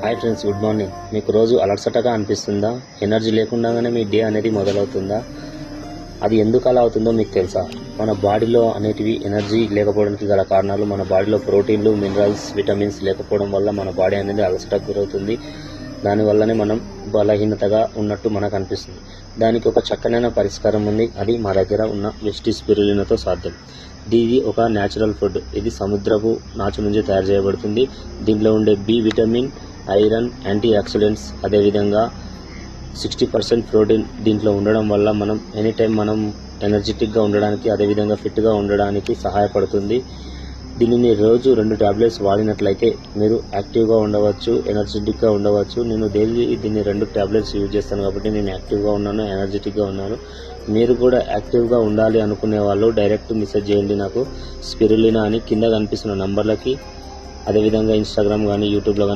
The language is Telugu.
Hi friends, good morning. మీకు రోజు అలసటగా అనిపిస్తుందా? ఎనర్జీ లేకుండానే మీ డే అనేది మొదలవుతుందా? అది ఎందుకు అలా అవుతుందో మీకు తెలుసా? మన బాడీలో అనేటివి ఎనర్జీ లేకపోవడానికి గల కారణాలు మన బాడీలో ప్రోటీన్లు, మినరల్స్, విటమిన్స్ లేకపోవడం వల్ల మన బాడీ అనేది అలసటకు గురవుతుంది. దానివల్లనే మనం బలహీనతగా ఉన్నట్టు మనకు అనిపిస్తుంది. దానికి ఒక చక్కనైన పరిష్కారం ఉంది. అది మా దగ్గర ఉన్న వెస్టీ స్పిరులినాతో సాధ్యం. ఇది ఒక న్యాచురల్ ఫుడ్. ఇది సముద్రపు నాచు నుంచి తయారు చేయబడుతుంది. దీంట్లో ఉండే B vitamin, iron, antioxidants, అదేవిధంగా 60% ప్రోటీన్ దీంట్లో ఉండడం వల్ల మనం ఎనీ టైం మనం ఎనర్జెటిక్గా ఉండడానికి, అదేవిధంగా ఫిట్గా ఉండడానికి సహాయపడుతుంది. దీనిని రోజు 2 టాబ్లెట్స్ వాడినట్లయితే మీరు యాక్టివ్గా ఉండవచ్చు, ఎనర్జెటిక్గా ఉండవచ్చు. నేను డైలీ దీన్ని 2 టాబ్లెట్స్ యూజ్ చేస్తాను కాబట్టి నేను యాక్టివ్గా ఉన్నాను, ఎనర్జెటిక్గా ఉన్నాను. మీరు కూడా యాక్టివ్గా ఉండాలి అనుకునే వాళ్ళు డైరెక్ట్ మెసేజ్ చేయండి నాకు, స్పిరులినా అని కింద కనిపిస్తున్న నంబర్లకి. అదేవిధంగా ఇన్స్టాగ్రామ్ కానీ, యూట్యూబ్లో కానీ